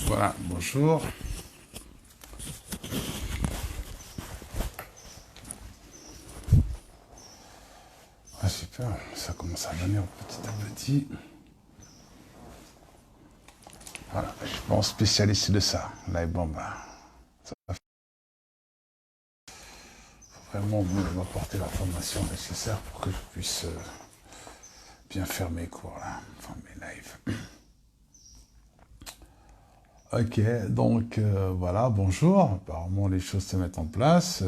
Voilà, bonjour. Ah, super, ça commence à venir petit à petit. Voilà, je suis pas un spécialiste de ça. Là, bon, bah, ça va vraiment m'apporter la formation nécessaire pour que je puisse bien faire mes cours, là, enfin mes lives. Ok, donc voilà, bonjour. Apparemment, les choses se mettent en place.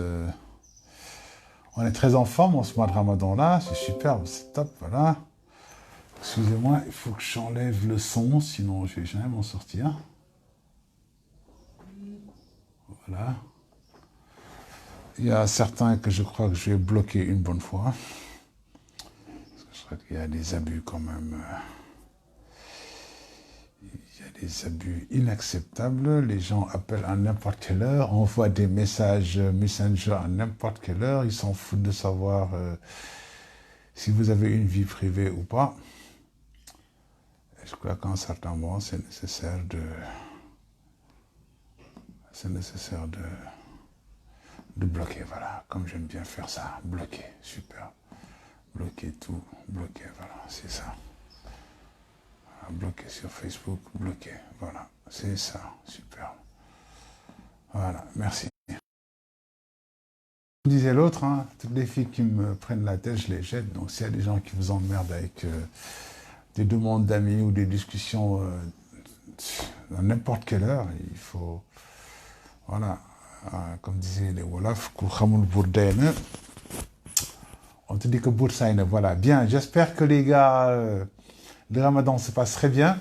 On est très en forme en ce mois de Ramadan-là. C'est super, c'est top, voilà. Excusez-moi, il faut que j'enlève le son, sinon je vais jamais m'en sortir. Voilà. Il y a certains que je crois que je vais bloquer une bonne fois. Je crois qu'il y a des abus quand même. Il y a des abus inacceptables. Les gens appellent à n'importe quelle heure, envoient des messages Messenger à n'importe quelle heure. Ils s'en foutent de savoir si vous avez une vie privée ou pas. Et je crois qu'à un certain moment, c'est nécessaire de bloquer, voilà, comme j'aime bien faire ça, bloquer, super, bloquer tout, bloquer, voilà, c'est ça, voilà, bloquer sur Facebook, bloquer, voilà, c'est ça, super, voilà, merci. Comme disait l'autre, hein, toutes les filles qui me prennent la tête, je les jette, donc s'il y a des gens qui vous emmerdent avec des demandes d'amis ou des discussions à n'importe quelle heure, il faut, voilà, comme disaient les Wolofs, on te dit que Boursaïne, voilà. Bien, j'espère que les gars, le ramadan se passe très bien.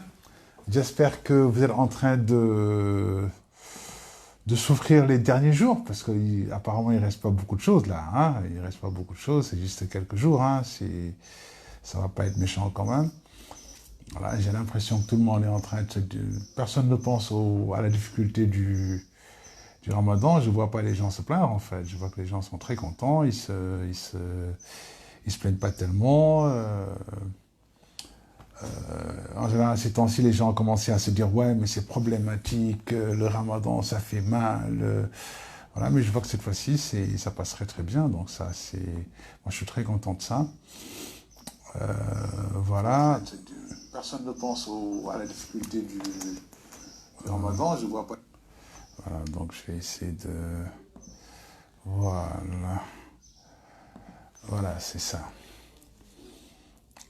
J'espère que vous êtes en train de souffrir les derniers jours, parce qu'apparemment il ne reste pas beaucoup de choses là. Hein, il ne reste pas beaucoup de choses, c'est juste quelques jours. Hein, ça ne va pas être méchant quand même. Voilà, j'ai l'impression que tout le monde est en train de personne ne pense à la difficulté du Ramadan. Je ne vois pas les gens se plaindre en fait. Je vois que les gens sont très contents, ils se plaignent pas tellement. En général, ces temps-ci, les gens ont commencé à se dire ouais, mais c'est problématique, le Ramadan, ça fait mal. Voilà, mais je vois que cette fois-ci, ça passerait très bien. Donc ça, moi, je suis très content de ça. Voilà. Personne ne pense à la difficulté du Ramadan. Je vois pas. Voilà, donc je vais essayer de. Voilà. Voilà, c'est ça.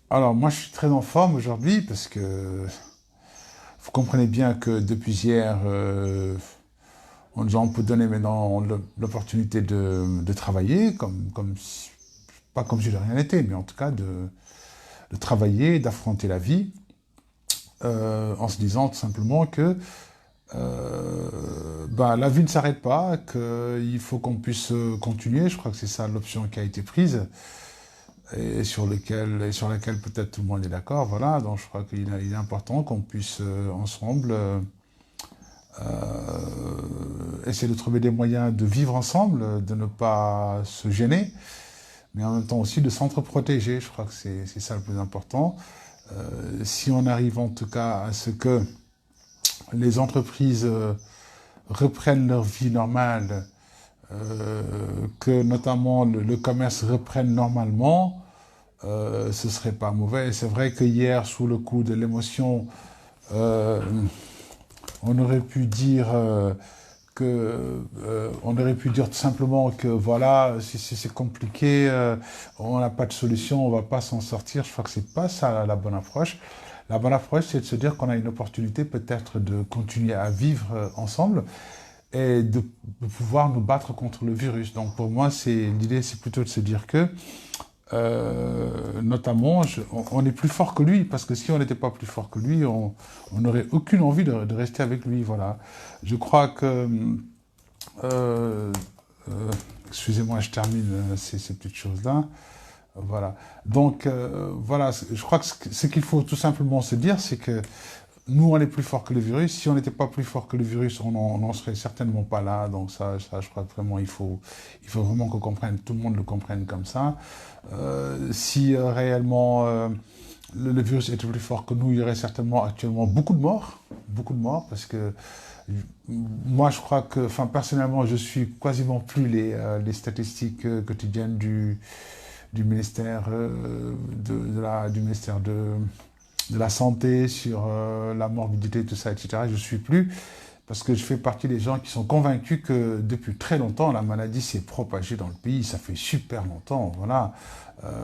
Alors, moi, je suis très en forme aujourd'hui parce que vous comprenez bien que depuis hier, on peut donner maintenant l'opportunité de travailler, pas comme si de rien n'était, mais en tout cas de travailler, d'affronter la vie, en se disant tout simplement que la vie ne s'arrête pas, qu'il faut qu'on puisse continuer. Je crois que c'est ça l'option qui a été prise et sur laquelle peut-être tout le monde est d'accord. Voilà, donc je crois qu'il est important qu'on puisse ensemble essayer de trouver des moyens de vivre ensemble, de ne pas se gêner, mais en même temps aussi de s'entre-protéger. Je crois que c'est ça le plus important. Si on arrive en tout cas à ce que les entreprises reprennent leur vie normale, que notamment le commerce reprenne normalement, ce serait pas mauvais. C'est vrai que hier, sous le coup de l'émotion, on aurait pu dire on aurait pu dire tout simplement que voilà, si c'est compliqué, on n'a pas de solution, on va pas s'en sortir. Je crois que c'est pas ça la bonne approche. La bonne approche, c'est de se dire qu'on a une opportunité peut-être de continuer à vivre ensemble et de pouvoir nous battre contre le virus. Donc pour moi, l'idée, c'est plutôt de se dire que notamment, on est plus fort que lui, parce que si on n'était pas plus fort que lui, on n'aurait aucune envie de rester avec lui. Voilà. Je crois que euh, excusez-moi, je termine ces petites choses-là. Voilà. Donc, voilà, je crois que ce qu'il faut tout simplement se dire, c'est que nous, on est plus fort que le virus. Si on n'était pas plus fort que le virus, on n'en serait certainement pas là. Donc ça, je crois que vraiment, il faut vraiment que tout le monde le comprenne comme ça. Si réellement le virus était plus fort que nous, il y aurait certainement actuellement beaucoup de morts. beaucoup de morts parce que moi, je crois que, enfin, personnellement, je suis quasiment plus les statistiques quotidiennes du ministère, du ministère de la Santé sur la morbidité, tout ça, etc. Je ne suis plus parce que je fais partie des gens qui sont convaincus que depuis très longtemps, la maladie s'est propagée dans le pays. Ça fait super longtemps, voilà.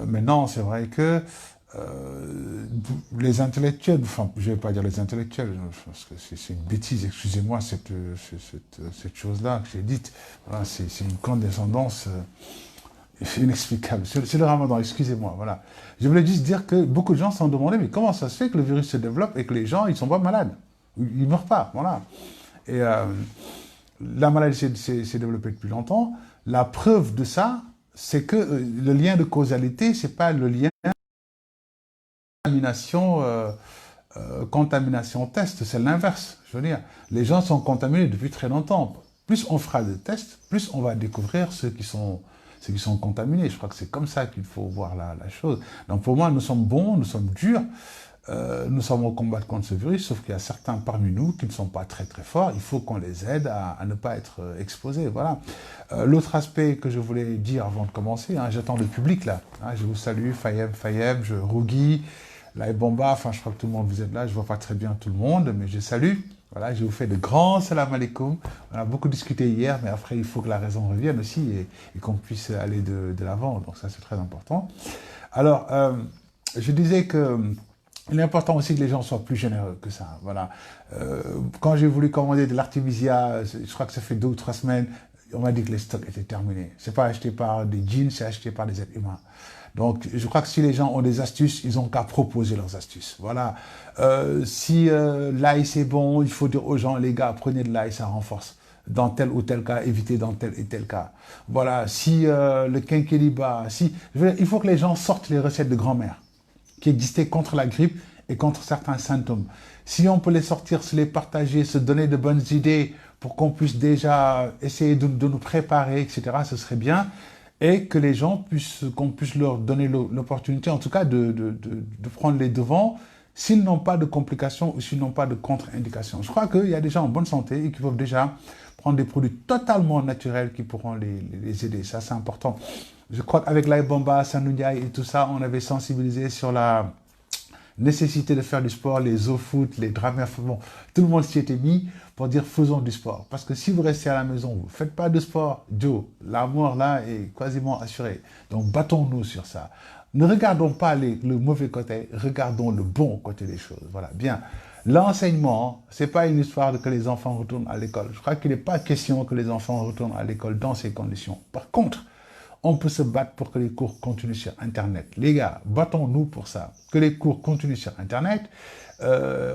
Maintenant, c'est vrai que les intellectuels, enfin, je ne vais pas dire les intellectuels, parce que c'est une bêtise, excusez-moi, cette chose-là que j'ai dite. Voilà, c'est une condescendance inexplicable. C'est le ramadan, excusez-moi, voilà. Je voulais juste dire que beaucoup de gens se sont demandé, mais comment ça se fait que le virus se développe et que les gens, ils ne sont pas malades? Ils ne meurent pas, voilà. Et la maladie s'est développée depuis longtemps. La preuve de ça, c'est que le lien de causalité, c'est pas le lien contamination test, c'est l'inverse. Je veux dire, les gens sont contaminés depuis très longtemps. Plus on fera de tests, plus on va découvrir ceux qui sont contaminés. Je crois que c'est comme ça qu'il faut voir la chose. Donc pour moi, nous sommes bons, nous sommes durs, nous sommes au combat contre ce virus, sauf qu'il y a certains parmi nous qui ne sont pas très très forts. Il faut qu'on les aide à ne pas être exposés. Voilà. L'autre aspect que je voulais dire avant de commencer, hein, j'attends le public là. Hein, je vous salue, Fayeb, Rougui, Laï Bomba, enfin je crois que tout le monde vous êtes là, je ne vois pas très bien tout le monde, mais je salue. Voilà, je vous fais de grands salam alaikum. On a beaucoup discuté hier, mais après il faut que la raison revienne aussi et qu'on puisse aller de l'avant. Donc ça c'est très important. Alors, je disais que il est important aussi que les gens soient plus généreux que ça. Voilà. Quand j'ai voulu commander de l'artémisia, je crois que ça fait 2 ou 3 semaines, on m'a dit que les stocks étaient terminés. C'est pas acheté par des djinns, c'est acheté par des êtres humains. Donc, je crois que si les gens ont des astuces, ils ont qu'à proposer leurs astuces. Voilà. Si l'ail c'est bon, il faut dire aux gens, les gars, prenez de l'ail, ça renforce. Dans tel ou tel cas, évitez dans tel et tel cas. Voilà. Si le quinquilibre, il faut que les gens sortent les recettes de grand-mère qui existaient contre la grippe et contre certains symptômes. Si on peut les sortir, se les partager, se donner de bonnes idées pour qu'on puisse déjà essayer de nous préparer, etc., ce serait bien. Et que les gens qu'on puisse leur donner l'opportunité, en tout cas, de prendre les devants, s'ils n'ont pas de complications ou s'ils n'ont pas de contre-indications. Je crois qu'il y a des gens en bonne santé et qui peuvent déjà prendre des produits totalement naturels qui pourront les aider. Ça, c'est important. Je crois qu'avec Laï Bomba, Sanouniaï et tout ça, on avait sensibilisé sur la nécessité de faire du sport, les foot, les drames, bon, tout le monde s'y était mis pour dire faisons du sport. Parce que si vous restez à la maison, vous ne faites pas de sport, Joe, la mort là est quasiment assurée. Donc battons-nous sur ça. Ne regardons pas le mauvais côté, regardons le bon côté des choses. Voilà, bien. L'enseignement, c'est pas une histoire de que les enfants retournent à l'école. Je crois qu'il n'est pas question que les enfants retournent à l'école dans ces conditions. Par contre, on peut se battre pour que les cours continuent sur Internet. Les gars, battons-nous pour ça. Que les cours continuent sur Internet.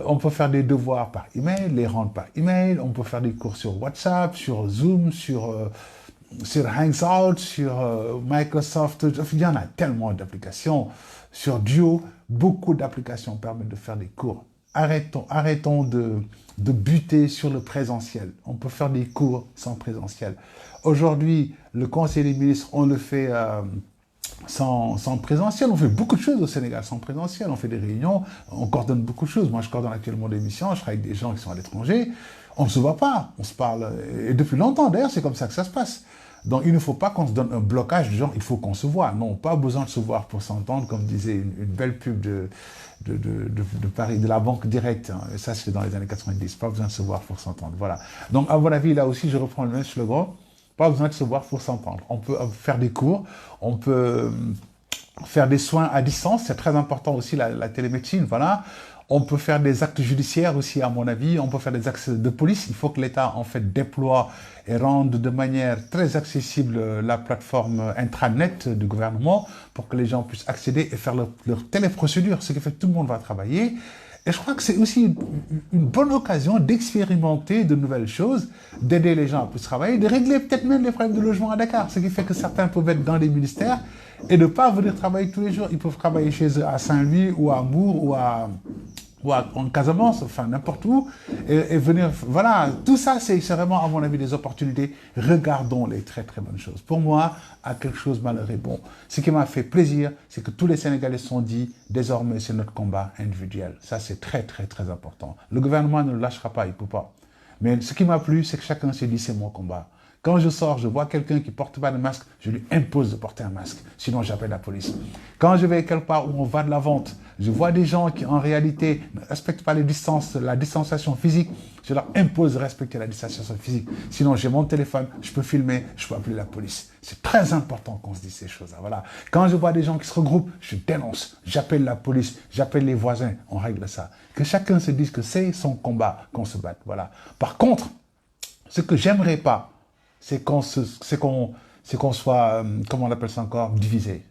On peut faire des devoirs par email, les rendre par email. On peut faire des cours sur WhatsApp, sur Zoom, sur Hangout, sur Microsoft. Il y en a tellement d'applications. Sur Duo, beaucoup d'applications permettent de faire des cours. Arrêtons de buter sur le présentiel. On peut faire des cours sans présentiel. Aujourd'hui, le Conseil des ministres, on le fait sans présentiel. On fait beaucoup de choses au Sénégal sans présentiel. On fait des réunions, on coordonne beaucoup de choses. Moi, je coordonne actuellement des missions, je travaille avec des gens qui sont à l'étranger. On ne se voit pas, on se parle. Et depuis longtemps, d'ailleurs, c'est comme ça que ça se passe. Donc, il ne faut pas qu'on se donne un blocage du genre, il faut qu'on se voit. Non, pas besoin de se voir pour s'entendre, comme disait une belle pub de Paris, de la banque directe. Hein. Et ça, c'était dans les années 90. Pas besoin de se voir pour s'entendre. Voilà. Donc, à mon avis, là aussi, je reprends le même slogan. Pas besoin de se voir pour s'entendre. On peut faire des cours, on peut faire des soins à distance. C'est très important aussi, la télémédecine. Voilà. On peut faire des actes judiciaires aussi, à mon avis. On peut faire des actes de police. Il faut que l'État, en fait, déploie et rende de manière très accessible la plateforme intranet du gouvernement pour que les gens puissent accéder et faire leur téléprocédure, ce qui fait que tout le monde va travailler. Et je crois que c'est aussi une bonne occasion d'expérimenter de nouvelles choses, d'aider les gens à plus travailler, de régler peut-être même les problèmes de logement à Dakar, ce qui fait que certains peuvent être dans les ministères et ne pas venir travailler tous les jours. Ils peuvent travailler chez eux à Saint-Louis ou à Mour ou ou en Casamance, enfin n'importe où, et venir, voilà, tout ça c'est vraiment à mon avis des opportunités. Regardons les très très bonnes choses. Pour moi, à quelque chose malheureux. Bon, ce qui m'a fait plaisir, c'est que tous les Sénégalais se sont dit, désormais c'est notre combat individuel. Ça c'est très très très important. Le gouvernement ne le lâchera pas, il ne peut pas. Mais ce qui m'a plu, c'est que chacun s'est dit, c'est mon combat. Quand je sors, je vois quelqu'un qui ne porte pas de masque, je lui impose de porter un masque. Sinon, j'appelle la police. Quand je vais quelque part où on va de la vente, je vois des gens qui, en réalité, ne respectent pas les distances, la distanciation physique. Je leur impose de respecter la distanciation physique. Sinon, j'ai mon téléphone, je peux filmer, je peux appeler la police. C'est très important qu'on se dise ces choses-là. Voilà. Quand je vois des gens qui se regroupent, je dénonce, j'appelle la police, j'appelle les voisins, on règle ça. Que chacun se dise que c'est son combat, qu'on se batte. Voilà. Par contre, ce que j'aimerais pas, c'est qu'on soit, comment on appelle ça encore, divisé.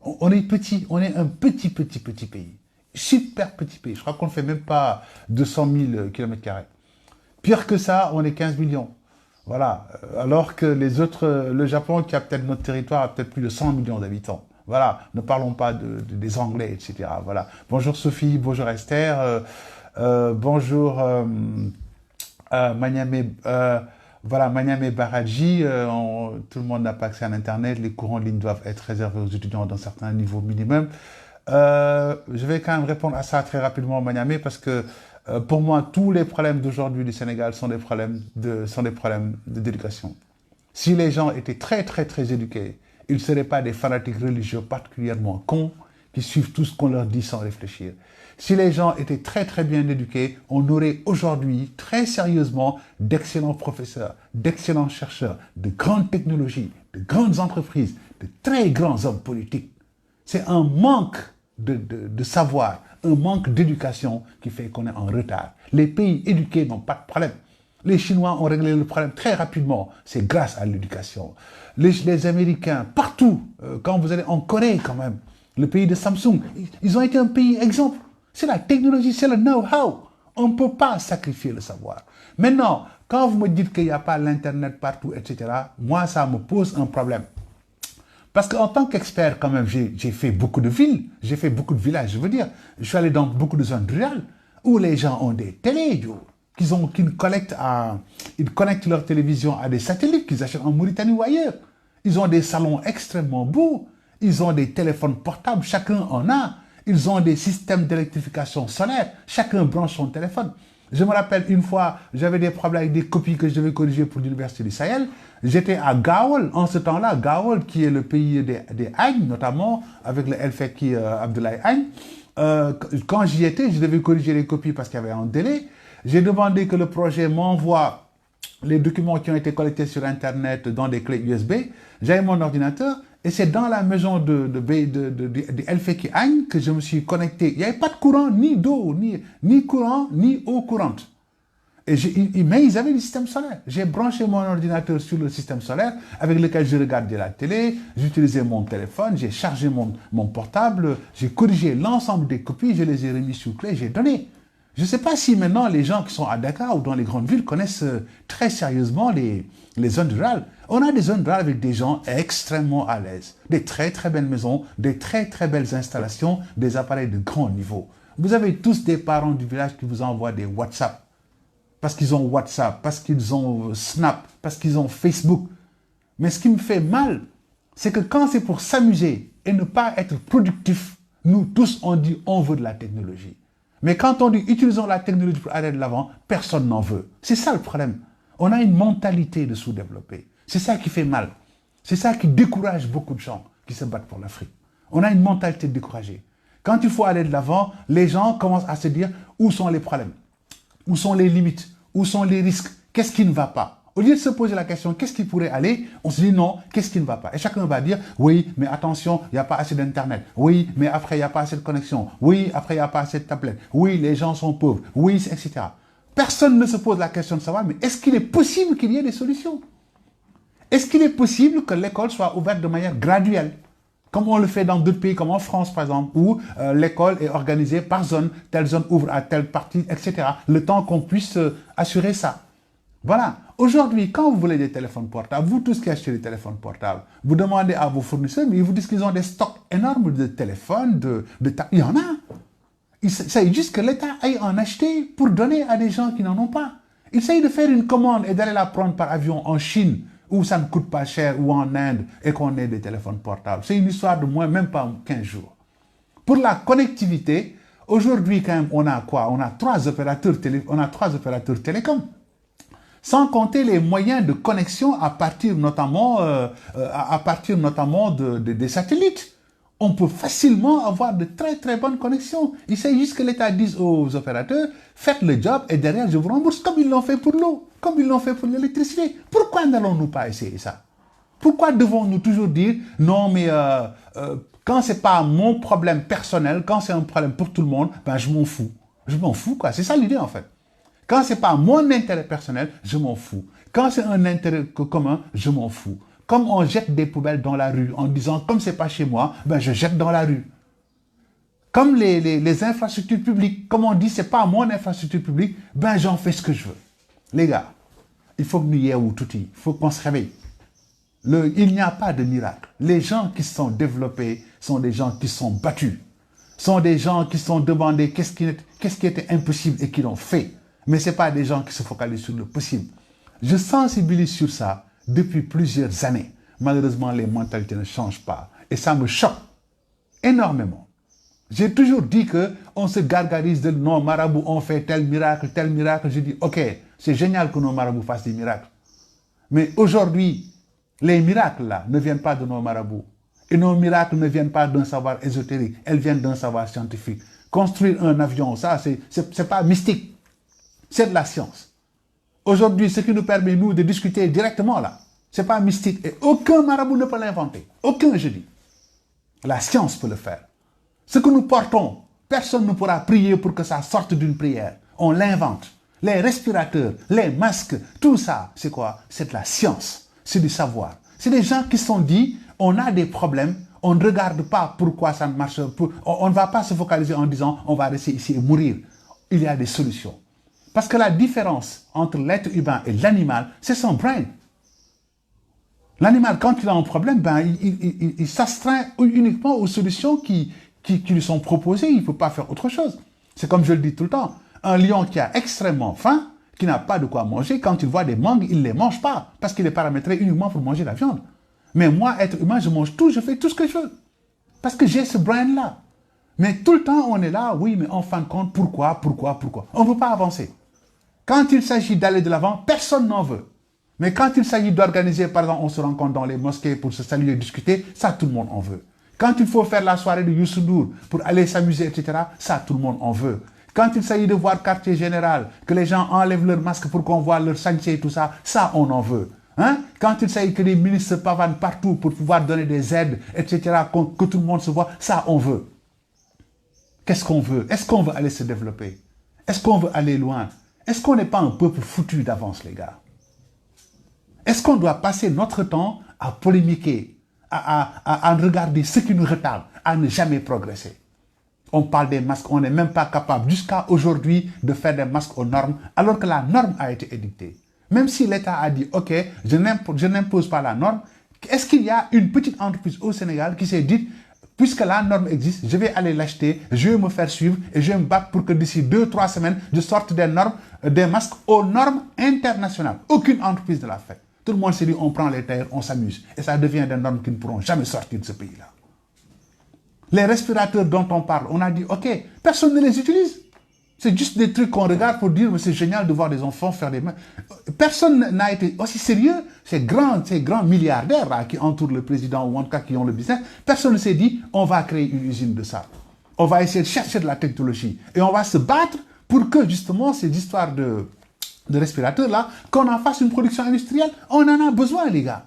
On est petit, on est un petit pays. Super petit pays. Je crois qu'on ne fait même pas 200 000 km². Pire que ça, on est 15 millions. Voilà. Alors que les autres, le Japon, qui a peut-être notre territoire, a peut-être plus de 100 millions d'habitants. Voilà. Ne parlons pas des Anglais, etc. Voilà. Bonjour Sophie, bonjour Esther, bonjour Magname. Voilà, Magname Baradji, tout le monde n'a pas accès à Internet, les courants de ligne doivent être réservés aux étudiants d'un certain niveau minimum. Je vais quand même répondre à ça très rapidement, Magname, parce que pour moi, tous les problèmes d'aujourd'hui du Sénégal sont des problèmes d'éducation. Si les gens étaient très, très, très éduqués, ils ne seraient pas des fanatiques religieux particulièrement cons qui suivent tout ce qu'on leur dit sans réfléchir. Si les gens étaient très très bien éduqués, on aurait aujourd'hui très sérieusement d'excellents professeurs, d'excellents chercheurs, de grandes technologies, de grandes entreprises, de très grands hommes politiques. C'est un manque de savoir, un manque d'éducation qui fait qu'on est en retard. Les pays éduqués n'ont pas de problème. Les Chinois ont réglé le problème très rapidement. C'est grâce à l'éducation. Les Américains, partout, quand vous allez en Corée quand même, le pays de Samsung, ils ont été un pays exemple. C'est la technologie, c'est le know-how. On ne peut pas sacrifier le savoir. Maintenant, quand vous me dites qu'il n'y a pas l'Internet partout, etc., moi, ça me pose un problème. Parce qu'en tant qu'expert, quand même, j'ai fait beaucoup de villes, j'ai fait beaucoup de villages, je veux dire. Je suis allé dans beaucoup de zones rurales où les gens ont des télés, ils connectent leur télévision à des satellites qu'ils achètent en Mauritanie ou ailleurs. Ils ont des salons extrêmement beaux, ils ont des téléphones portables, chacun en a. Ils ont des systèmes d'électrification solaire. Chacun branche son téléphone. Je me rappelle une fois, j'avais des problèmes avec des copies que je devais corriger pour l'Université du Sahel. J'étais à Gawol, en ce temps-là, Gawol, qui est le pays des Agne, notamment, avec le El-Feki Abdoulaye Agne. Quand j'y étais, je devais corriger les copies parce qu'il y avait un délai. J'ai demandé que le projet m'envoie les documents qui ont été collectés sur Internet dans des clés USB. J'avais mon ordinateur. Et c'est dans la maison de El-Feki Agne que je me suis connecté. Il n'y avait pas de courant, ni d'eau, ni courant, ni eau courante. Mais ils avaient le système solaire. J'ai branché mon ordinateur sur le système solaire avec lequel je regardais la télé, j'utilisais mon téléphone, j'ai chargé mon portable, j'ai corrigé l'ensemble des copies, je les ai remis sous clé, j'ai donné. Je ne sais pas si maintenant les gens qui sont à Dakar ou dans les grandes villes connaissent très sérieusement les zones rurales. On a des zones rurales avec des gens extrêmement à l'aise, des très très belles maisons, des très très belles installations, des appareils de grand niveau. Vous avez tous des parents du village qui vous envoient des WhatsApp, parce qu'ils ont WhatsApp, parce qu'ils ont Snap, parce qu'ils ont Facebook. Mais ce qui me fait mal, c'est que quand c'est pour s'amuser et ne pas être productif, nous tous on dit on veut de la technologie. Mais quand on dit utilisons la technologie pour aller de l'avant, personne n'en veut. C'est ça le problème. On a une mentalité de sous-développé. C'est ça qui fait mal. C'est ça qui décourage beaucoup de gens qui se battent pour l'Afrique. On a une mentalité découragée. Quand il faut aller de l'avant, les gens commencent à se dire où sont les problèmes, où sont les limites, où sont les risques, qu'est-ce qui ne va pas. Au lieu de se poser la question, qu'est-ce qui pourrait aller, on se dit non, qu'est-ce qui ne va pas. Et chacun va dire, oui, mais attention, il n'y a pas assez d'Internet. Oui, mais après, il n'y a pas assez de connexion. Oui, après, il n'y a pas assez de tablettes. Oui, les gens sont pauvres. Oui, etc. Personne ne se pose la question de savoir, mais est-ce qu'il est possible qu'il y ait des solutions? Est-ce qu'il est possible que l'école soit ouverte de manière graduelle, comme on le fait dans d'autres pays, comme en France par exemple, où l'école est organisée par zone, telle zone ouvre à telle partie, etc. Le temps qu'on puisse assurer ça. Voilà. Aujourd'hui, quand vous voulez des téléphones portables, vous tous qui achetez des téléphones portables, vous demandez à vos fournisseurs, mais ils vous disent qu'ils ont des stocks énormes de téléphones, il y en a. Il s'agit juste que l'État aille en acheter pour donner à des gens qui n'en ont pas. Il s'agit de faire une commande et d'aller la prendre par avion en Chine, où ça ne coûte pas cher, ou en Inde, et qu'on ait des téléphones portables. C'est une histoire de moins, même pas 15 jours. Pour la connectivité, aujourd'hui, quand même, on a quoi? On a trois opérateurs télécoms. Sans compter les moyens de connexion à partir notamment des satellites. On peut facilement avoir de très très bonnes connexions. Il s'agit juste que l'État dise aux opérateurs, faites le job et derrière je vous rembourse comme ils l'ont fait pour l'eau, comme ils l'ont fait pour l'électricité. Pourquoi n'allons-nous pas essayer ça? Pourquoi devons-nous toujours dire, non mais quand c'est pas mon problème personnel, quand c'est un problème pour tout le monde, ben je m'en fous. Je m'en fous quoi, c'est ça l'idée en fait. Quand c'est pas mon intérêt personnel, je m'en fous. Quand c'est un intérêt commun, je m'en fous. Comme on jette des poubelles dans la rue en disant, comme c'est pas chez moi, ben je jette dans la rue. Comme les infrastructures publiques, comme on dit, c'est pas mon infrastructure publique, ben j'en fais ce que je veux. Les gars, il faut que nous y ayons tout, il faut qu'on se réveille. Il n'y a pas de miracle. Les gens qui se sont développés sont des gens qui se sont battus. Sont des gens qui se sont demandé qu'est-ce qui était impossible et qui l'ont fait. Mais ce n'est pas des gens qui se focalisent sur le possible. Je sensibilise sur ça depuis plusieurs années. Malheureusement, les mentalités ne changent pas. Et ça me choque énormément. J'ai toujours dit qu'on se gargarise de nos marabouts, on fait tel miracle, tel miracle. Je dis, ok, c'est génial que nos marabouts fassent des miracles. Mais aujourd'hui, les miracles là ne viennent pas de nos marabouts. Et nos miracles ne viennent pas d'un savoir ésotérique, elles viennent d'un savoir scientifique. Construire un avion, ça, c'est pas mystique. C'est de la science. Aujourd'hui, ce qui nous permet, nous, de discuter directement là, ce n'est pas mystique. Et aucun marabout ne peut l'inventer. Aucun, je dis. La science peut le faire. Ce que nous portons, personne ne pourra prier pour que ça sorte d'une prière. On l'invente. Les respirateurs, les masques, tout ça, c'est quoi? C'est de la science. C'est du savoir. C'est des gens qui se sont dit, on a des problèmes, on ne regarde pas pourquoi ça ne marche pas. On ne va pas se focaliser en disant, on va rester ici et mourir. Il y a des solutions. Parce que la différence entre l'être humain et l'animal, c'est son brain. L'animal, quand il a un problème, ben, il s'astreint uniquement aux solutions qui lui sont proposées. Il ne peut pas faire autre chose. C'est comme je le dis tout le temps. Un lion qui a extrêmement faim, qui n'a pas de quoi manger, quand il voit des mangues, il ne les mange pas. Parce qu'il est paramétré uniquement pour manger la viande. Mais moi, être humain, je mange tout, je fais tout ce que je veux. Parce que j'ai ce brain-là. Mais tout le temps, on est là, oui, mais en fin de compte, pourquoi? On ne peut pas avancer. Quand il s'agit d'aller de l'avant, personne n'en veut. Mais quand il s'agit d'organiser, par exemple, on se rencontre dans les mosquées pour se saluer et discuter, ça, tout le monde en veut. Quand il faut faire la soirée de Youssou Ndour pour aller s'amuser, etc., ça, tout le monde en veut. Quand il s'agit de voir quartier général, que les gens enlèvent leur masque pour qu'on voit leur sanctuaire et tout ça, ça, on en veut. Hein? Quand il s'agit que les ministres se pavanent partout pour pouvoir donner des aides, etc., que tout le monde se voit, ça, on veut. Qu'est-ce qu'on veut? Est-ce qu'on veut aller se développer? Est-ce qu'on veut aller loin? Est-ce qu'on n'est pas un peuple foutu d'avance, les gars? Est-ce qu'on doit passer notre temps à polémiquer, à regarder ce qui nous retarde, à ne jamais progresser? On parle des masques, on n'est même pas capable jusqu'à aujourd'hui de faire des masques aux normes, alors que la norme a été édictée. Même si l'État a dit, ok, je n'impose pas la norme, est-ce qu'il y a une petite entreprise au Sénégal qui s'est dit, puisque la norme existe, je vais aller l'acheter, je vais me faire suivre et je vais me battre pour que d'ici 2-3 semaines, je sorte des normes, des masques aux normes internationales. Aucune entreprise ne l'a fait. Tout le monde s'est dit, on prend les tailleurs, on s'amuse. Et ça devient des normes qui ne pourront jamais sortir de ce pays-là. Les respirateurs dont on parle, on a dit, ok, personne ne les utilise. C'est juste des trucs qu'on regarde pour dire, mais c'est génial de voir des enfants faire des mains. Personne n'a été aussi sérieux. Ces grands milliardaires là, qui entourent le président ou en tout cas qui ont le business, personne ne s'est dit, on va créer une usine de ça. On va essayer de chercher de la technologie. Et on va se battre pour que justement ces histoires de respirateurs là, qu'on en fasse une production industrielle. On en a besoin, les gars.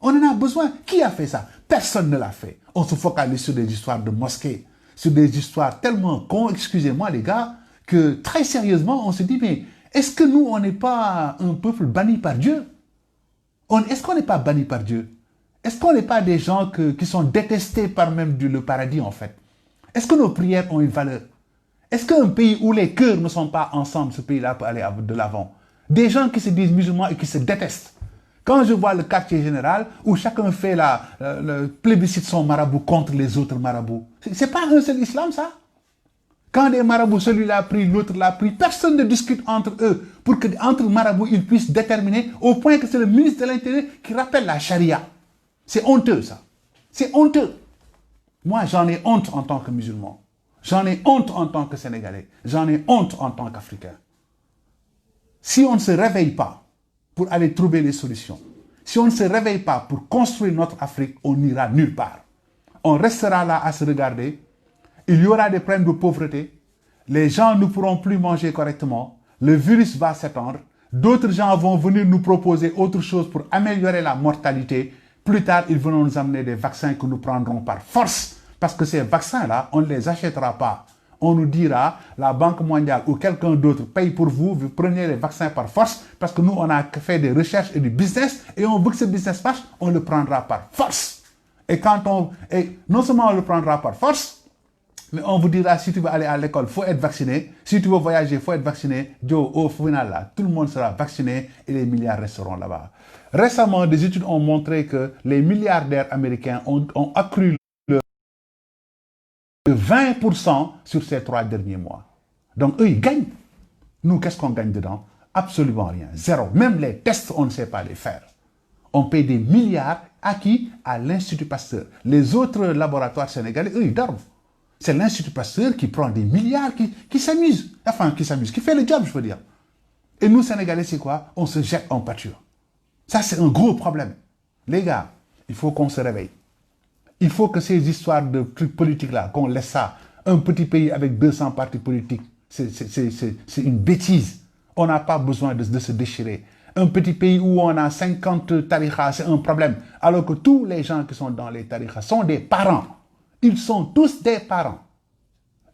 On en a besoin. Qui a fait ça? Personne ne l'a fait. On se focalise sur des histoires de mosquées, sur des histoires tellement cons, excusez-moi les gars, que très sérieusement, on se dit, mais est-ce que nous, on n'est pas un peuple banni par Dieu? Est-ce qu'on n'est pas banni par Dieu? Est-ce qu'on n'est pas des gens qui sont détestés par même le paradis, en fait? Est-ce que nos prières ont une valeur? Est-ce qu'un pays où les cœurs ne sont pas ensemble, ce pays-là peut aller de l'avant? Des gens qui se disent musulmans et qui se détestent. Quand je vois le quartier général où chacun fait le plébiscite son marabout contre les autres marabouts, c'est pas un seul islam, ça? Quand des marabouts, celui-là a pris, l'autre l'a pris, personne ne discute entre eux pour que entre marabouts, ils puissent déterminer au point que c'est le ministre de l'Intérieur qui rappelle la charia. C'est honteux, ça. C'est honteux. Moi, j'en ai honte en tant que musulman. J'en ai honte en tant que Sénégalais. J'en ai honte en tant qu'Africain. Si on ne se réveille pas pour aller trouver les solutions, si on ne se réveille pas pour construire notre Afrique, on n'ira nulle part. On restera là à se regarder. Il y aura des problèmes de pauvreté. Les gens ne pourront plus manger correctement. Le virus va s'étendre. D'autres gens vont venir nous proposer autre chose pour améliorer la mortalité. Plus tard, ils vont nous amener des vaccins que nous prendrons par force. Parce que ces vaccins-là, on ne les achètera pas. On nous dira, la Banque mondiale ou quelqu'un d'autre paye pour vous, vous prenez les vaccins par force, parce que nous, on a fait des recherches et du business, et on veut que ce business marche, on le prendra par force. Et non seulement on le prendra par force, mais on vous dira, si tu veux aller à l'école, il faut être vacciné. Si tu veux voyager, il faut être vacciné. Au final, là, tout le monde sera vacciné et les milliards resteront là-bas. Récemment, des études ont montré que les milliardaires américains ont accru de 20% sur ces 3 derniers mois. Donc, eux, ils gagnent. Nous, qu'est-ce qu'on gagne dedans? Absolument rien. Zéro. Même les tests, on ne sait pas les faire. On paye des milliards à qui? À l'Institut Pasteur. Les autres laboratoires sénégalais, eux, ils dorment. C'est l'Institut Pasteur qui prend des milliards, qui s'amuse. Enfin, qui s'amuse, qui fait le job, je veux dire. Et nous, Sénégalais, c'est quoi? On se jette en pâture. Ça, c'est un gros problème. Les gars, il faut qu'on se réveille. Il faut que ces histoires de trucs politiques-là, qu'on laisse ça. Un petit pays avec 200 partis politiques, c'est une bêtise. On n'a pas besoin de se déchirer. Un petit pays où on a 50 tarikhas, c'est un problème. Alors que tous les gens qui sont dans les tarikhas sont des parents. Ils sont tous des parents.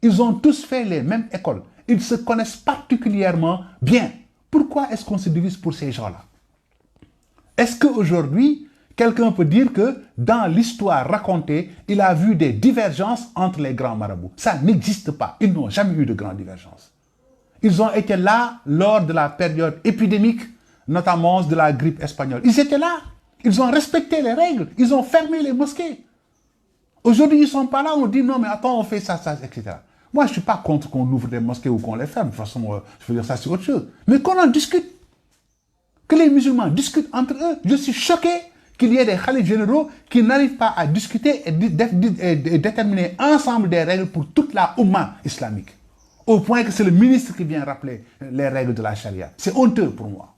Ils ont tous fait les mêmes écoles. Ils se connaissent particulièrement bien. Pourquoi est-ce qu'on se divise pour ces gens-là? Est-ce qu'aujourd'hui, quelqu'un peut dire que dans l'histoire racontée, il a vu des divergences entre les grands marabouts? Ça n'existe pas. Ils n'ont jamais eu de grandes divergences. Ils ont été là lors de la période épidémique, notamment de la grippe espagnole. Ils étaient là. Ils ont respecté les règles. Ils ont fermé les mosquées. Aujourd'hui, ils ne sont pas là. On dit non, mais attends, on fait ça, etc. Moi, je ne suis pas contre qu'on ouvre des mosquées ou qu'on les ferme. De toute façon, je veux dire, ça, c'est autre chose. Mais qu'on en discute. Que les musulmans discutent entre eux. Je suis choqué qu'il y ait des khalifs généraux qui n'arrivent pas à discuter et déterminer ensemble des règles pour toute la Oumma islamique. Au point que c'est le ministre qui vient rappeler les règles de la charia. C'est honteux pour moi.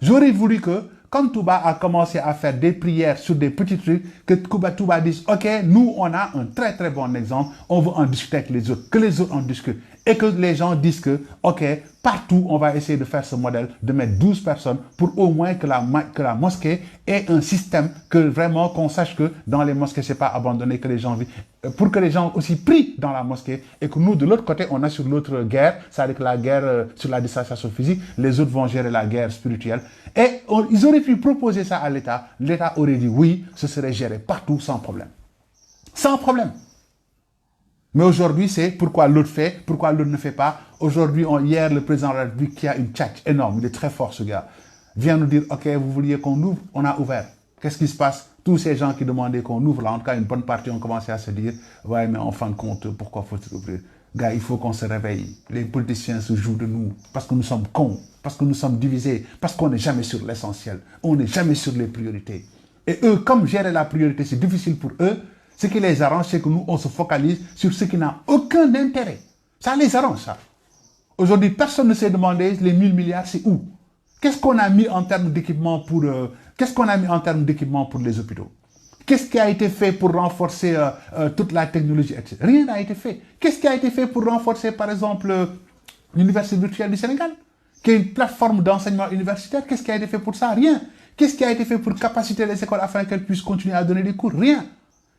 J'aurais voulu que, quand Touba a commencé à faire des prières sur des petits trucs, que Touba dise, ok, nous on a un très très bon exemple, on veut en discuter avec les autres, que les autres en discutent. Et que les gens disent que, ok, partout on va essayer de faire ce modèle, de mettre 12 personnes pour au moins que la mosquée ait un système, que vraiment qu'on sache que dans les mosquées c'est pas abandonné, que les gens vivent, pour que les gens aussi prient dans la mosquée et que nous de l'autre côté on assure l'autre guerre, c'est-à-dire que la guerre sur la distanciation physique, les autres vont gérer la guerre spirituelle. Et ils auraient pu proposer ça à l'État, l'État aurait dit oui, ce serait géré partout sans problème. Sans problème. Mais aujourd'hui, c'est pourquoi l'autre fait, pourquoi l'autre ne fait pas. Aujourd'hui, hier, le président de la République, qui a une tchatch énorme, il est très fort ce gars, vient nous dire, ok, vous vouliez qu'on ouvre, on a ouvert. Qu'est-ce qui se passe? Tous ces gens qui demandaient qu'on ouvre, là, en tout cas, une bonne partie ont commencé à se dire, ouais, mais en fin de compte, pourquoi faut-il ouvrir? Gars, il faut qu'on se réveille. Les politiciens se jouent de nous parce que nous sommes cons, parce que nous sommes divisés, parce qu'on n'est jamais sur l'essentiel, on n'est jamais sur les priorités. Et eux, comme gérer la priorité, c'est difficile pour eux, ce qui les arrange, c'est que nous, on se focalise sur ce qui n'a aucun intérêt. Ça les arrange, ça. Aujourd'hui, personne ne s'est demandé les 1000 milliards, c'est où? Qu'est-ce qu'on a mis en termes d'équipement pour, pour les hôpitaux? Qu'est-ce qui a été fait pour renforcer toute la technologie, etc. Rien n'a été fait. Qu'est-ce qui a été fait pour renforcer, par exemple, l'Université virtuelle du Sénégal, qui est une plateforme d'enseignement universitaire? Qu'est-ce qui a été fait pour ça? Rien. Qu'est-ce qui a été fait pour capaciter les écoles afin qu'elles puissent continuer à donner des cours? Rien.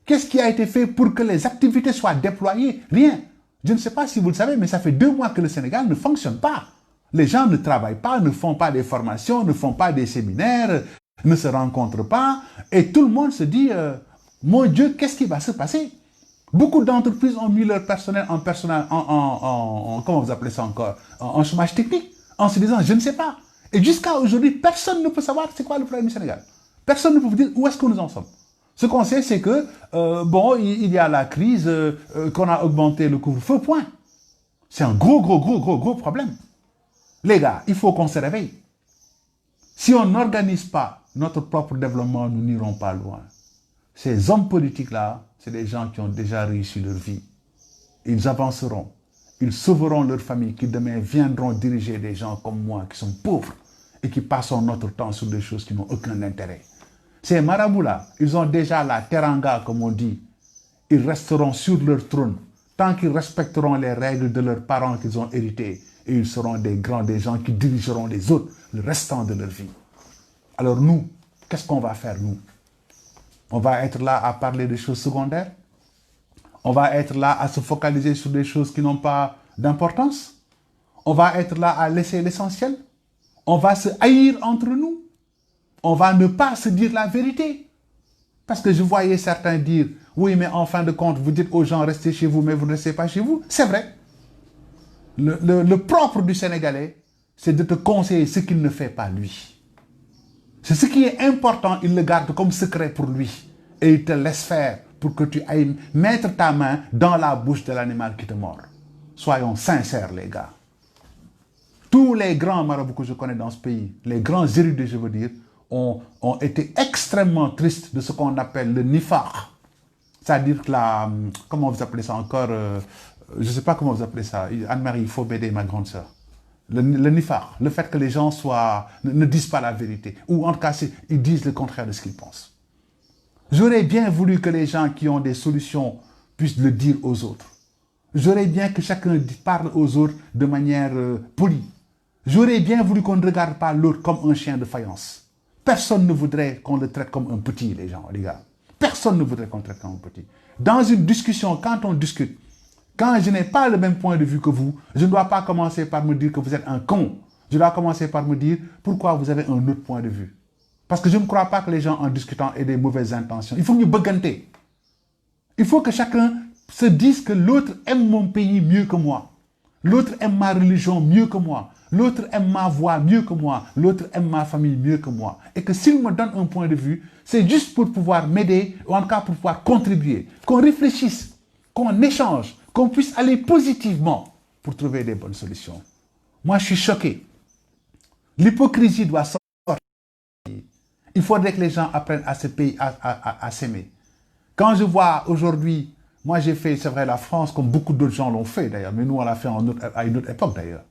Qu'est-ce qui a été fait pour que les activités soient déployées? Rien. Je ne sais pas si vous le savez, mais ça fait 2 mois que le Sénégal ne fonctionne pas. Les gens ne travaillent pas, ne font pas des formations, ne font pas des séminaires, ne se rencontrent pas. Et tout le monde se dit, mon Dieu, qu'est-ce qui va se passer? Beaucoup d'entreprises ont mis leur personnel comment vous appelez ça encore, en chômage technique, en se disant, je ne sais pas. Et jusqu'à aujourd'hui, personne ne peut savoir c'est quoi le problème du Sénégal. Personne ne peut vous dire où est-ce que nous en sommes. Ce qu'on sait, c'est que, il y a la crise, qu'on a augmenté le couvre-feu, point. C'est un gros problème. Les gars, il faut qu'on se réveille. Si on n'organise pas notre propre développement, nous n'irons pas loin. Ces hommes politiques-là, c'est des gens qui ont déjà réussi leur vie. Ils avanceront. Ils sauveront leur famille qui demain viendront diriger des gens comme moi qui sont pauvres et qui passent notre temps sur des choses qui n'ont aucun intérêt. Ces marabouts-là, ils ont déjà la teranga, comme on dit. Ils resteront sur leur trône tant qu'ils respecteront les règles de leurs parents qu'ils ont héritées. Et ils seront des gens qui dirigeront les autres le restant de leur vie. Alors nous, qu'est-ce qu'on va faire, nous? On va être là à parler des choses secondaires? On va être là à se focaliser sur des choses qui n'ont pas d'importance? On va être là à laisser l'essentiel? On va se haïr entre nous? On va ne pas se dire la vérité? Parce que je voyais certains dire, oui, mais en fin de compte, vous dites aux gens, restez chez vous, mais vous ne restez pas chez vous. C'est vrai. Le propre du Sénégalais, c'est de te conseiller ce qu'il ne fait pas lui. C'est ce qui est important, il le garde comme secret pour lui. Et il te laisse faire pour que tu ailles mettre ta main dans la bouche de l'animal qui te mord. Soyons sincères, les gars. Tous les grands marabouts que je connais dans ce pays, les grands érudits, je veux dire, ont été extrêmement tristes de ce qu'on appelle le nifar. C'est-à-dire que la... Comment vous appelez ça encore je ne sais pas comment vous appelez ça. Anne-Marie, il faut m'aider, ma grande sœur. Le nifar, le fait que les gens ne disent pas la vérité. Ou en tout cas, ils disent le contraire de ce qu'ils pensent. J'aurais bien voulu que les gens qui ont des solutions puissent le dire aux autres. J'aurais bien que chacun parle aux autres de manière polie. J'aurais bien voulu qu'on ne regarde pas l'autre comme un chien de faïence. Personne ne voudrait qu'on le traite comme un petit, les gars. Personne ne voudrait qu'on le traite comme un petit. Dans une discussion, quand on discute, quand je n'ai pas le même point de vue que vous, je ne dois pas commencer par me dire que vous êtes un con. Je dois commencer par me dire pourquoi vous avez un autre point de vue. Parce que je ne crois pas que les gens, en discutant, aient des mauvaises intentions. Il faut mieux baganter. Il faut que chacun se dise que l'autre aime mon pays mieux que moi. L'autre aime ma religion mieux que moi. L'autre aime ma voix mieux que moi. L'autre aime ma famille mieux que moi. Et que s'il me donne un point de vue, c'est juste pour pouvoir m'aider, ou en tout cas pour pouvoir contribuer. Qu'on réfléchisse, qu'on échange, qu'on puisse aller positivement pour trouver des bonnes solutions. Moi, je suis choqué. L'hypocrisie doit sortir. Il faudrait que les gens apprennent à s'aimer. Quand je vois aujourd'hui, moi j'ai fait, c'est vrai, la France, comme beaucoup d'autres gens l'ont fait d'ailleurs, mais nous on l'a fait à une autre époque d'ailleurs.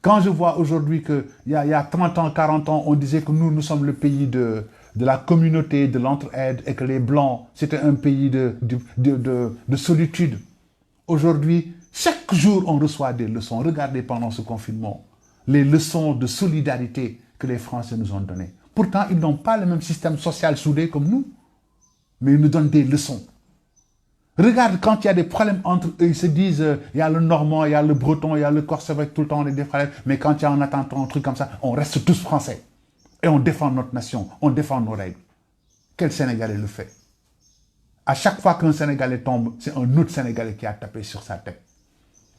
Quand je vois aujourd'hui qu'il y a 30 ans, 40 ans, on disait que nous sommes le pays de la communauté, de l'entraide, et que les Blancs, c'était un pays de solitude. Aujourd'hui, chaque jour, on reçoit des leçons. Regardez pendant ce confinement, les leçons de solidarité que les Français nous ont données. Pourtant, ils n'ont pas le même système social soudé comme nous, mais ils nous donnent des leçons. Regarde, quand il y a des problèmes entre eux, ils se disent, il y a le Normand, il y a le Breton, il y a le Corse, avec tout le temps on est des frères, mais quand il y a un attentat, un truc comme ça, on reste tous français. Et on défend notre nation, on défend nos règles. Quel Sénégalais le fait? À chaque fois qu'un Sénégalais tombe, c'est un autre Sénégalais qui a tapé sur sa tête.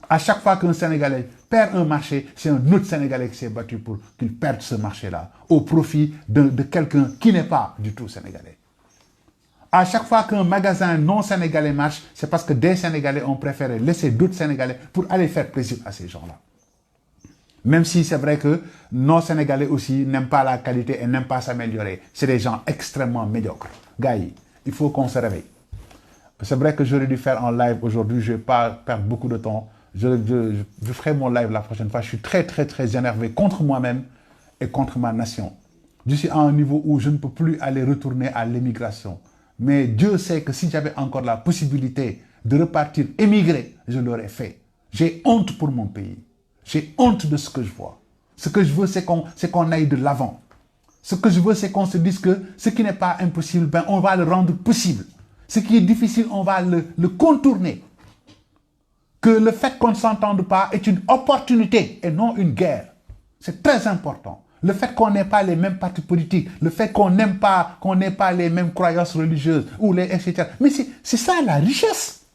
À chaque fois qu'un Sénégalais perd un marché, c'est un autre Sénégalais qui s'est battu pour qu'il perde ce marché-là, au profit de quelqu'un qui n'est pas du tout Sénégalais. À chaque fois qu'un magasin non sénégalais marche, c'est parce que des Sénégalais ont préféré laisser d'autres Sénégalais pour aller faire plaisir à ces gens-là. Même si c'est vrai que nos Sénégalais aussi n'aiment pas la qualité et n'aiment pas s'améliorer. C'est des gens extrêmement médiocres. Gars, il faut qu'on se réveille. C'est vrai que j'aurais dû faire un live aujourd'hui, je ne vais pas perdre beaucoup de temps. Je ferai mon live la prochaine fois. Je suis très énervé contre moi-même et contre ma nation. Je suis à un niveau où je ne peux plus aller retourner à l'émigration. Mais Dieu sait que si j'avais encore la possibilité de repartir émigrer, je l'aurais fait. J'ai honte pour mon pays. J'ai honte de ce que je vois. Ce que je veux, c'est qu'on aille de l'avant. Ce que je veux, c'est qu'on se dise que ce qui n'est pas impossible, ben, on va le rendre possible. Ce qui est difficile, on va le contourner. Que le fait qu'on ne s'entende pas est une opportunité et non une guerre. C'est très important. Le fait qu'on n'ait pas les mêmes partis politiques, le fait qu'on n'aime pas, qu'on n'ait pas les mêmes croyances religieuses, ou etc. Mais c'est ça la richesse.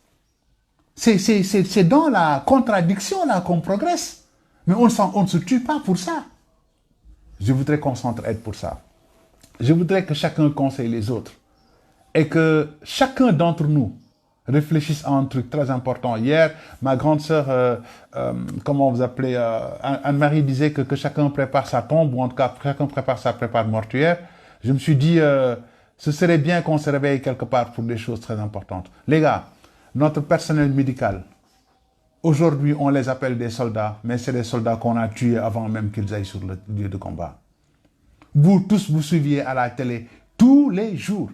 C'est dans la contradiction là qu'on progresse. Mais on ne se tue pas pour ça. Je voudrais qu'on s'entraide pour ça. Je voudrais que chacun conseille les autres. Et que chacun d'entre nous réfléchissent à un truc très important. Hier, ma grande sœur, comment vous appelez, Anne-Marie disait que chacun prépare sa tombe, ou en tout cas, chacun prépare sa prépare mortuaire. Je me suis dit, ce serait bien qu'on se réveille quelque part pour des choses très importantes. Les gars, notre personnel médical, aujourd'hui, on les appelle des soldats, mais c'est des soldats qu'on a tués avant même qu'ils aillent sur le lieu de combat. Vous tous, vous suiviez à la télé tous les jours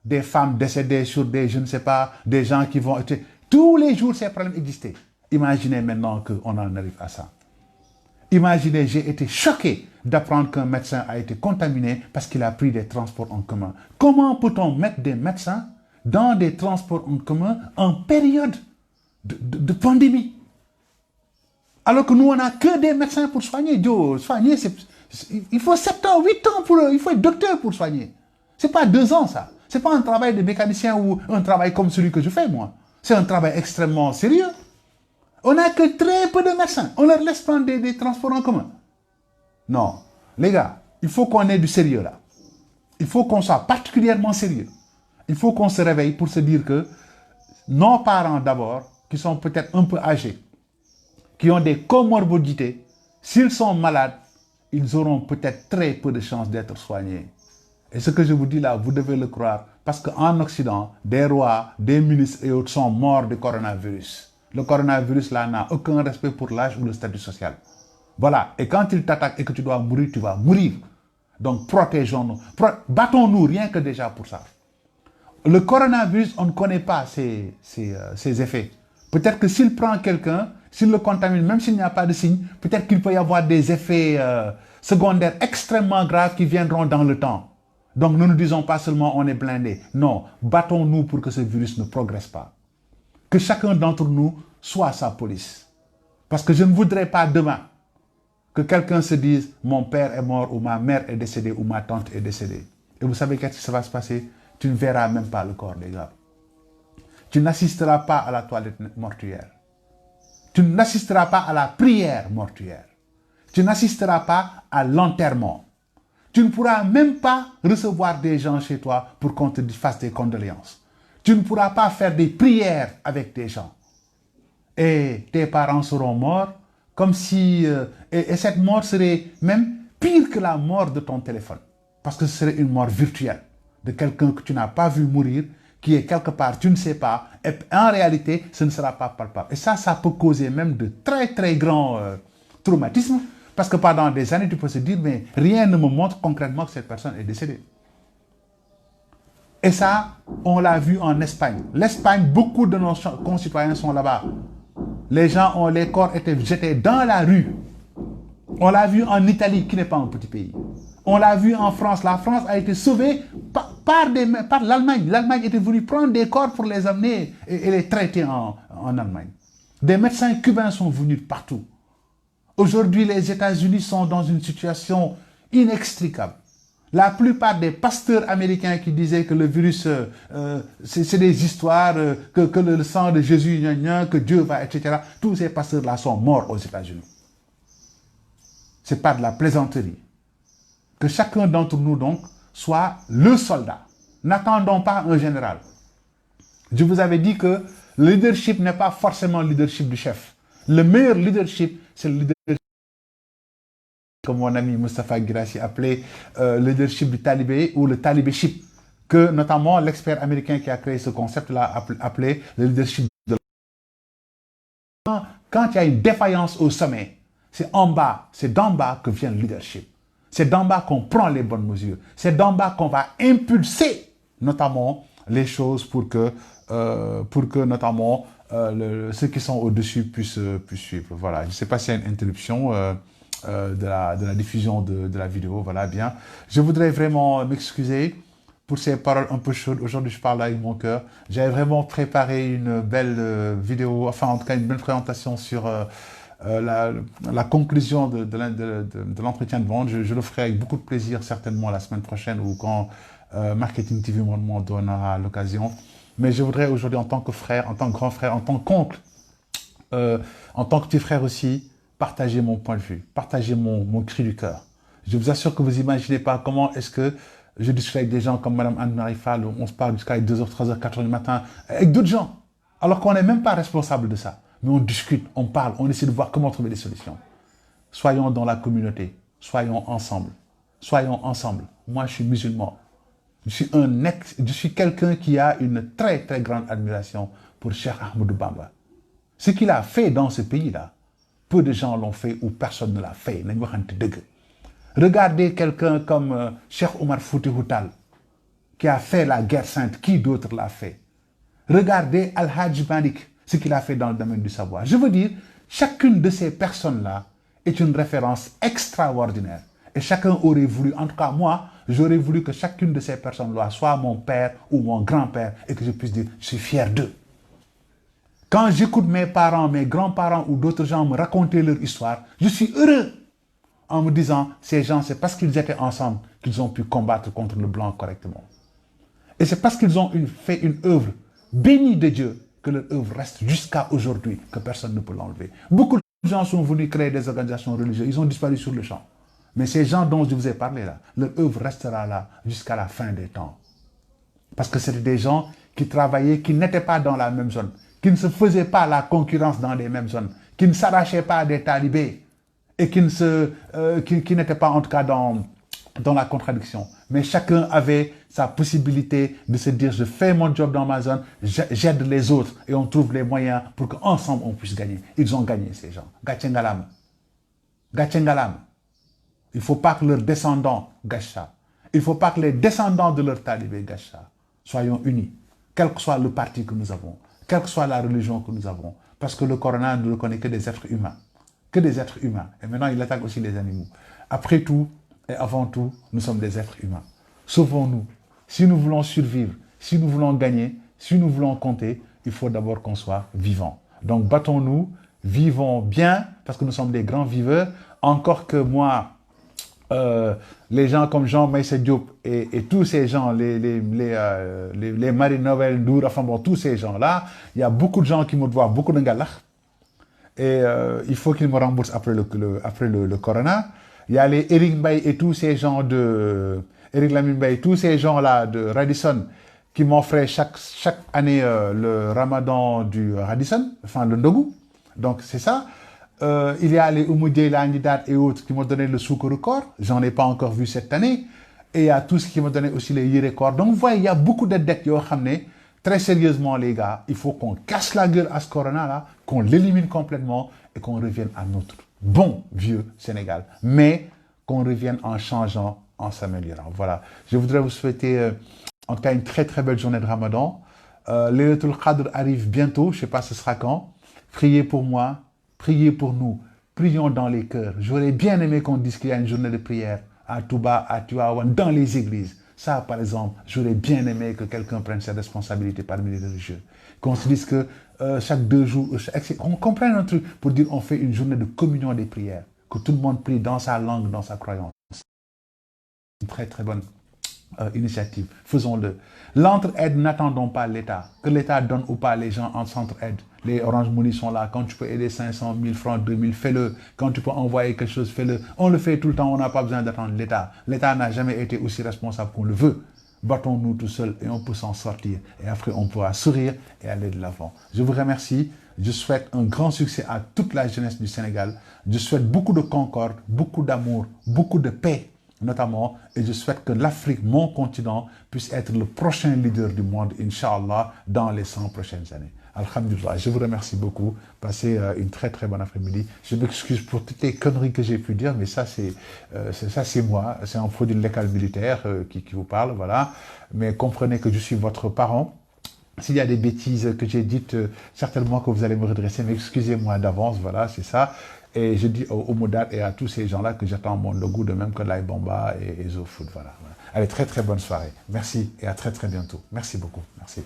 des femmes décédées sur des, je ne sais pas, des gens qui vont... Tous les jours, ces problèmes existaient. Imaginez maintenant qu'on en arrive à ça. Imaginez, j'ai été choqué d'apprendre qu'un médecin a été contaminé parce qu'il a pris des transports en commun. Comment peut-on mettre des médecins dans des transports en commun en période de pandémie? Alors que nous, on n'a que des médecins pour soigner. Soigner, il faut 7 ans, 8 ans pour... Il faut être docteur pour soigner. C'est pas 2 ans, ça. C'est pas un travail de mécanicien ou un travail comme celui que je fais, moi. C'est un travail extrêmement sérieux. On n'a que très peu de médecins. On leur laisse prendre des transports en commun. Non. Les gars, il faut qu'on ait du sérieux là. Il faut qu'on soit particulièrement sérieux. Il faut qu'on se réveille pour se dire que nos parents d'abord, qui sont peut-être un peu âgés, qui ont des comorbidités, s'ils sont malades, ils auront peut-être très peu de chances d'être soignés. Et ce que je vous dis là, vous devez le croire, parce qu'en Occident, des rois, des ministres et autres sont morts du coronavirus. Le coronavirus là n'a aucun respect pour l'âge ou le statut social. Voilà, et quand il t'attaque et que tu dois mourir, tu vas mourir. Donc protégeons-nous, battons-nous rien que déjà pour ça. Le coronavirus, on ne connaît pas ses effets. Peut-être que s'il prend quelqu'un, s'il le contamine, même s'il n'y a pas de signe, peut-être qu'il peut y avoir des effets secondaires extrêmement graves qui viendront dans le temps. Donc nous ne disons pas seulement on est blindé. Non, battons-nous pour que ce virus ne progresse pas. Que chacun d'entre nous soit sa police. Parce que je ne voudrais pas demain que quelqu'un se dise mon père est mort ou ma mère est décédée ou ma tante est décédée. Et vous savez qu'est-ce qui va se passer? Tu ne verras même pas le corps des gars. Tu n'assisteras pas à la toilette mortuaire. Tu n'assisteras pas à la prière mortuaire. Tu n'assisteras pas à l'enterrement. Tu ne pourras même pas recevoir des gens chez toi pour qu'on te fasse des condoléances. Tu ne pourras pas faire des prières avec des gens. Et tes parents seront morts comme si... et cette mort serait même pire que la mort de ton téléphone. Parce que ce serait une mort virtuelle de quelqu'un que tu n'as pas vu mourir, qui est quelque part, tu ne sais pas. Et en réalité, ce ne sera pas palpable. Et ça peut causer même de très très grands traumatismes. Parce que pendant des années, tu peux se dire, mais rien ne me montre concrètement que cette personne est décédée. Et ça, on l'a vu en Espagne. L'Espagne, beaucoup de nos concitoyens sont là-bas. Les corps étaient jetés dans la rue. On l'a vu en Italie, qui n'est pas un petit pays. On l'a vu en France. La France a été sauvée par l'Allemagne. L'Allemagne était venue prendre des corps pour les amener et les traiter en Allemagne. Des médecins cubains sont venus partout. Aujourd'hui, les États-Unis sont dans une situation inextricable. La plupart des pasteurs américains qui disaient que le virus, c'est des histoires, que le sang de Jésus, que Dieu va, etc. Tous ces pasteurs-là sont morts aux États-Unis. C'est pas de la plaisanterie. Que chacun d'entre nous, donc, soit le soldat. N'attendons pas un général. Je vous avais dit que le leadership n'est pas forcément le leadership du chef. Le meilleur leadership, c'est le leadership comme mon ami Moustapha Guirassy appelait le leadership du talibé ou le talibéship, que notamment l'expert américain qui a créé ce concept-là appelé le leadership de l'homme. Quand il y a une défaillance au sommet, c'est en bas, c'est d'en bas que vient le leadership. C'est d'en bas qu'on prend les bonnes mesures. C'est d'en bas qu'on va impulser notamment les choses pour que notamment ceux qui sont au-dessus puissent suivre. Voilà, je ne sais pas s'il y a une interruption de la diffusion de la vidéo. Voilà, bien. Je voudrais vraiment m'excuser pour ces paroles un peu chaudes. Aujourd'hui, je parle avec mon cœur. J'avais vraiment préparé une belle vidéo, enfin en tout cas une belle présentation sur la conclusion de l'entretien de vente. Je le ferai avec beaucoup de plaisir certainement la semaine prochaine ou quand Marketing TV m'en donnera l'occasion. Mais je voudrais aujourd'hui en tant que frère, en tant que grand frère, en tant qu'oncle, en tant que petit frère aussi, partager mon point de vue, partager mon cri du cœur. Je vous assure que vous n'imaginez pas comment est-ce que je discute avec des gens comme Mme Anne-Marie Fall, on se parle jusqu'à 2h, 3h, 4h du matin, avec d'autres gens. Alors qu'on n'est même pas responsable de ça. Mais on discute, on parle, on essaie de voir comment trouver des solutions. Soyons dans la communauté, soyons ensemble. Soyons ensemble. Moi, je suis musulman. Je suis quelqu'un qui a une très, très grande admiration pour Cheikh Ahmadou Bamba. Ce qu'il a fait dans ce pays-là, peu de gens l'ont fait ou personne ne l'a fait. Regardez quelqu'un comme Cheikh Omar Foutiyou Tall, qui a fait la guerre sainte. Qui d'autre l'a fait? Regardez Al-Hajj Malik, ce qu'il a fait dans le domaine du savoir. Je veux dire, chacune de ces personnes-là est une référence extraordinaire. Et chacun aurait voulu, en tout cas moi, j'aurais voulu que chacune de ces personnes-là soit mon père ou mon grand-père et que je puisse dire, je suis fier d'eux. Quand j'écoute mes parents, mes grands-parents ou d'autres gens me raconter leur histoire, je suis heureux en me disant, ces gens, c'est parce qu'ils étaient ensemble qu'ils ont pu combattre contre le blanc correctement. Et c'est parce qu'ils ont fait une œuvre bénie de Dieu que leur œuvre reste jusqu'à aujourd'hui, que personne ne peut l'enlever. Beaucoup de gens sont venus créer des organisations religieuses, ils ont disparu sur le champ. Mais ces gens dont je vous ai parlé là, leur œuvre restera là jusqu'à la fin des temps. Parce que c'était des gens qui travaillaient, qui n'étaient pas dans la même zone, qui ne se faisaient pas la concurrence dans les mêmes zones, qui ne s'arrachaient pas des talibés et qui n'étaient pas en tout cas dans la contradiction. Mais chacun avait sa possibilité de se dire, je fais mon job dans ma zone, j'aide les autres et on trouve les moyens pour qu'ensemble on puisse gagner. Ils ont gagné ces gens. Gatchengalam. Gatchengalam. Il ne faut pas que leurs descendants gâchent ça. Il ne faut pas que les descendants de leurs talibés gâchent ça. Soyons unis, quel que soit le parti que nous avons, quelle que soit la religion que nous avons, parce que le Coran ne reconnaît que des êtres humains. Que des êtres humains. Et maintenant, il attaque aussi les animaux. Après tout, et avant tout, nous sommes des êtres humains. Sauvons-nous. Si nous voulons survivre, si nous voulons gagner, si nous voulons compter, il faut d'abord qu'on soit vivants. Donc, battons-nous, vivons bien, parce que nous sommes des grands viveurs. Encore que moi, les gens comme Jean Meïssa Diop et tous ces gens, les Marie-Noël Ndour, enfin bon, tous ces gens-là, il y a beaucoup de gens qui me doivent beaucoup de galach. Et il faut qu'ils me remboursent après le corona. Il y a les Eric Mbaye et tous ces gens Eric Lamine Mbaye, tous ces gens-là de Radisson qui m'offraient chaque année le ramadan du Radisson, enfin le Ndogu. Donc c'est ça. Il y a les Oumoudé, l'Anidat et autres qui m'ont donné le souk record. J'en ai pas encore vu cette année. Et il y a tous qui m'ont donné aussi les e-records. Donc vous voyez, il y a beaucoup de dettes. Très sérieusement les gars, il faut qu'on casse la gueule à ce corona-là, qu'on l'élimine complètement et qu'on revienne à notre bon vieux Sénégal. Mais qu'on revienne en changeant, en s'améliorant. Voilà. Je voudrais vous souhaiter en tout cas une très très belle journée de Ramadan. Laylatul Qadr arrive bientôt, je ne sais pas ce sera quand. Priez pour moi. Priez pour nous, prions dans les cœurs. J'aurais bien aimé qu'on dise qu'il y a une journée de prière à Touba, à Tivaouane, dans les églises. Ça, par exemple, j'aurais bien aimé que quelqu'un prenne ses responsabilités parmi les religieux. Qu'on se dise que chaque 2 jours, qu'on comprenne un truc pour dire on fait une journée de communion des prières. Que tout le monde prie dans sa langue, dans sa croyance. Une très très bonne initiative. Faisons-le. L'entraide, n'attendons pas l'État. Que l'État donne ou pas, les gens en s'entraident. Les Orange Money sont là. Quand tu peux aider 500 000 francs, 2000, fais-le. Quand tu peux envoyer quelque chose, fais-le. On le fait tout le temps. On n'a pas besoin d'attendre l'État. L'État n'a jamais été aussi responsable qu'on le veut. Battons-nous tout seuls et on peut s'en sortir. Et après, on pourra sourire et aller de l'avant. Je vous remercie. Je souhaite un grand succès à toute la jeunesse du Sénégal. Je souhaite beaucoup de concorde, beaucoup d'amour, beaucoup de paix, notamment. Et je souhaite que l'Afrique, mon continent, puisse être le prochain leader du monde, Inch'Allah, dans les 100 prochaines années. Alhamdulillah, je vous remercie beaucoup. Passez une très très bonne après-midi. Je m'excuse pour toutes les conneries que j'ai pu dire, mais ça c'est moi. C'est un produit de l'école militaire qui vous parle, voilà. Mais comprenez que je suis votre parent. S'il y a des bêtises que j'ai dites, certainement que vous allez me redresser, mais excusez-moi d'avance, voilà, c'est ça. Et je dis au Modat et à tous ces gens-là que j'attends mon logo, de même que Lai Bamba et Zofood, voilà. Allez, très très bonne soirée. Merci et à très très bientôt. Merci beaucoup. Merci.